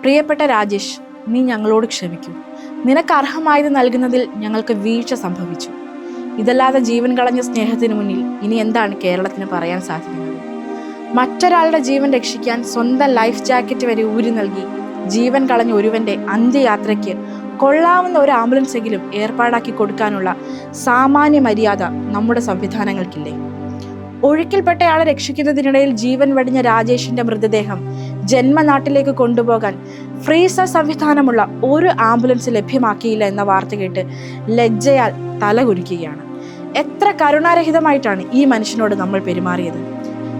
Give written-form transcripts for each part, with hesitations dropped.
പ്രിയപ്പെട്ട രാജേഷ്, നീ ഞങ്ങളോട് ക്ഷമിക്കൂ. നിനക്ക് അർഹമായത് നൽകുന്നതിൽ ഞങ്ങൾക്ക് വീഴ്ച സംഭവിച്ചു. ഇതല്ലാതെ ജീവൻ കളഞ്ഞ സ്നേഹത്തിന് മുന്നിൽ ഇനി എന്താണ് കേരളത്തിന് പറയാൻ സാധിക്കുന്നത്? മറ്റൊരാളുടെ ജീവൻ രക്ഷിക്കാൻ സ്വന്തം ലൈഫ് ജാക്കറ്റ് വരെ ഊരി നൽകി ജീവൻ കളഞ്ഞ ഒരുവന്റെ അന്ത്യയാത്രയ്ക്ക് കൊള്ളാവുന്ന ഒരു ആംബുലൻസെങ്കിലും ഏർപ്പാടാക്കി കൊടുക്കാനുള്ള സാമാന്യ മര്യാദ നമ്മുടെ സംവിധാനങ്ങൾക്കില്ലേ? ഒഴുക്കിൽപ്പെട്ടയാളെ രക്ഷിക്കുന്നതിനിടയിൽ ജീവൻ വെടിഞ്ഞ രാജേഷിന്റെ മൃതദേഹം ജന്മനാട്ടിലേക്ക് കൊണ്ടുപോകാൻ ഫ്രീസർ സംവിധാനമുള്ള ഒരു ആംബുലൻസ് ലഭ്യമാക്കിയില്ല എന്ന വാർത്ത കേട്ട് ലജ്ജയാൽ തലകുലുക്കുകയാണ്. എത്ര കരുണാരഹിതമായിട്ടാണ് ഈ മനുഷ്യനോട് നമ്മൾ പെരുമാറിയത്.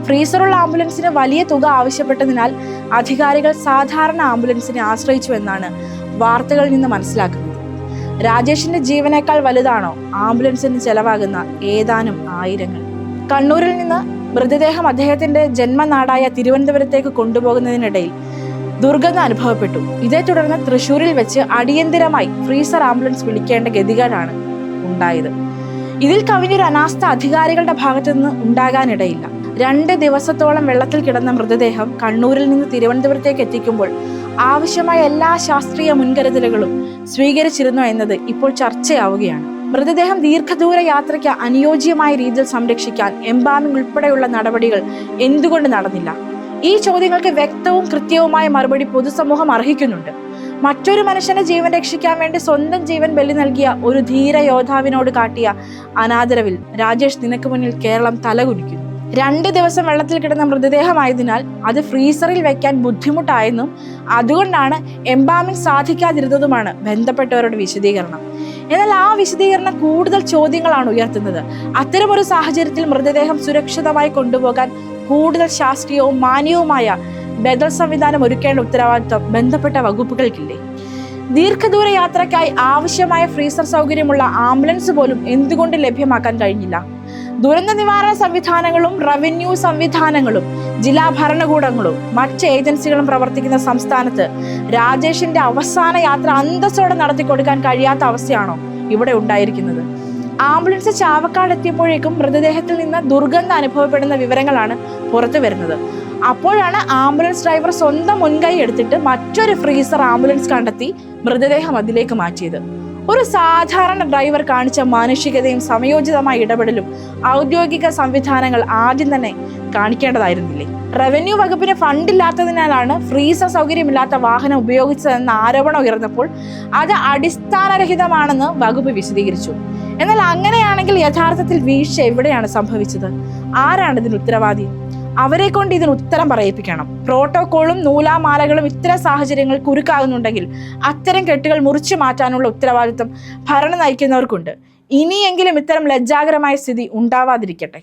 ഫ്രീസറുള്ള ആംബുലൻസിന് വലിയ തുക ആവശ്യപ്പെട്ടതിനാൽ അധികാരികൾ സാധാരണ ആംബുലൻസിനെ ആശ്രയിച്ചു എന്നാണ് വാർത്തകളിൽ നിന്ന് മനസ്സിലാക്കുന്നത്. രാജേഷിന്റെ ജീവനേക്കാൾ വലുതാണോ ആംബുലൻസിന് ചെലവാകുന്ന ഏതാനും ആയിരങ്ങൾ? കണ്ണൂരിൽ നിന്ന് മൃതദേഹം അദ്ദേഹത്തിന്റെ ജന്മനാടായ തിരുവനന്തപുരത്തേക്ക് കൊണ്ടുപോകുന്നതിനിടയിൽ ദുർഗന്ധം അനുഭവപ്പെട്ടു. ഇതേ തുടർന്ന് തൃശൂരിൽ വെച്ച് അടിയന്തിരമായി ഫ്രീസർ ആംബുലൻസ് വിളിക്കേണ്ട ഗതികേടാണ് ഉണ്ടായത്. ഇതിൽ കവിഞ്ഞൊരു അനാസ്ഥ അധികാരികളുടെ ഭാഗത്തു നിന്ന് ഉണ്ടാകാനിടയില്ല. 2 ദിവസത്തോളം വെള്ളത്തിൽ കിടന്ന മൃതദേഹം കണ്ണൂരിൽ നിന്ന് തിരുവനന്തപുരത്തേക്ക് എത്തിക്കുമ്പോൾ ആവശ്യമായ എല്ലാ ശാസ്ത്രീയ മുൻകരുതലുകളും സ്വീകരിച്ചിരുന്നു എന്നത് ഇപ്പോൾ ചർച്ചയാവുകയാണ്. മൃതദേഹം ദീർഘദൂര യാത്രയ്ക്ക് അനുയോജ്യമായ രീതിയിൽ സംരക്ഷിക്കാൻ എംബാമിംഗ് ഉൾപ്പെടെയുള്ള നടപടികൾ എന്തുകൊണ്ട് നടന്നില്ല? ഈ ചോദ്യങ്ങൾക്ക് വ്യക്തവും കൃത്യവുമായ മറുപടി പൊതുസമൂഹം അർഹിക്കുന്നുണ്ട്. മറ്റൊരു മനുഷ്യന്റെ ജീവൻ രക്ഷിക്കാൻ വേണ്ടി സ്വന്തം ജീവൻ ബലി നൽകിയ ഒരു ധീര യോദ്ധാവിനോട് കാട്ടിയ അനാദരവിൽ രാജേഷ്, നിനക്ക് മുന്നിൽ കേരളം തലകുനിക്കുന്നു. 2 ദിവസം വെള്ളത്തിൽ കിടന്ന മൃതദേഹമായതിനാൽ അത് ഫ്രീസറിൽ വെക്കാൻ ബുദ്ധിമുട്ടായെന്നും അതുകൊണ്ടാണ് എംബാമിംഗ് സാധിക്കാതിരുന്നതുമാണ് ബന്ധപ്പെട്ടവരുടെ വിശദീകരണം. എന്നാൽ ആ വിശദീകരണം കൂടുതൽ ചോദ്യങ്ങളാണ് ഉയർത്തുന്നത്. അത്തരമൊരു സാഹചര്യത്തിൽ മൃതദേഹം സുരക്ഷിതമായി കൊണ്ടുപോകാൻ കൂടുതൽ ശാസ്ത്രീയവും മാന്യവുമായ ബദൽ സംവിധാനം ഒരുക്കേണ്ട ഉത്തരവാദിത്വം ബന്ധപ്പെട്ട വകുപ്പുകൾക്കില്ലേ? ദീർഘദൂര യാത്രയ്ക്കായി ആവശ്യമായ ഫ്രീസർ സൗകര്യമുള്ള ആംബുലൻസ് പോലും എന്തുകൊണ്ട് ലഭ്യമാക്കാൻ കഴിഞ്ഞില്ല? ദുരന്ത നിവാരണ സംവിധാനങ്ങളും റവന്യൂ സംവിധാനങ്ങളും ജില്ലാ ഭരണകൂടങ്ങളും മറ്റ് ഏജൻസികളും പ്രവർത്തിക്കുന്ന സംസ്ഥാനത്ത് രാജേഷിന്റെ അവസാന യാത്ര അന്തസ്സോടെ നടത്തിക്കൊടുക്കാൻ കഴിയാത്ത അവസ്ഥയാണോ ഇവിടെ ഉണ്ടായിരിക്കുന്നത്? ആംബുലൻസ് ചാവക്കാട് എത്തിയപ്പോഴേക്കും മൃതദേഹത്തിൽ നിന്ന് ദുർഗന്ധം അനുഭവപ്പെടുന്ന വിവരങ്ങളാണ് പുറത്തു വരുന്നത്. അപ്പോഴാണ് ആംബുലൻസ് ഡ്രൈവർ സ്വന്തം മുൻകൈ എടുത്തിട്ട് മറ്റൊരു ഫ്രീസർ ആംബുലൻസ് കണ്ടെത്തി മൃതദേഹം അതിലേക്ക് മാറ്റിയത്. ഒരു സാധാരണ ഡ്രൈവർ കാണിച്ച മാനുഷികതയും സമയോചിതമായ ഇടപെടലും ഔദ്യോഗിക സംവിധാനങ്ങൾ ആദ്യം തന്നെ കാണിക്കേണ്ടതായിരുന്നില്ലേ? റവന്യൂ വകുപ്പിന് ഫണ്ടില്ലാത്തതിനാലാണ് ഫ്രീസർ സൗകര്യമില്ലാത്ത വാഹനം ഉപയോഗിച്ചതെന്ന ആരോപണം ഉയർന്നപ്പോൾ അത് അടിസ്ഥാനരഹിതമാണെന്ന് വകുപ്പ് വിശദീകരിച്ചു. എന്നാൽ അങ്ങനെയാണെങ്കിൽ യഥാർത്ഥത്തിൽ വീഴ്ച എവിടെയാണ് സംഭവിച്ചത്? ആരാണ് ഇതിന് ഉത്തരവാദി? അവരെ കൊണ്ട് ഇതിന് ഉത്തരം പറയിപ്പിക്കണം. പ്രോട്ടോകോളും നൂലാമാലകളും ഇത്തരം സാഹചര്യങ്ങൾ കുരുക്കാകുന്നുണ്ടെങ്കിൽ അത്തരം കെട്ടുകൾ മുറിച്ചു മാറ്റാനുള്ള ഉത്തരവാദിത്വം ഭരണം നയിക്കുന്നവർക്കുണ്ട്. ഇനിയെങ്കിലും ഇത്തരം ലജ്ജാകരമായ സ്ഥിതി ഉണ്ടാവാതിരിക്കട്ടെ.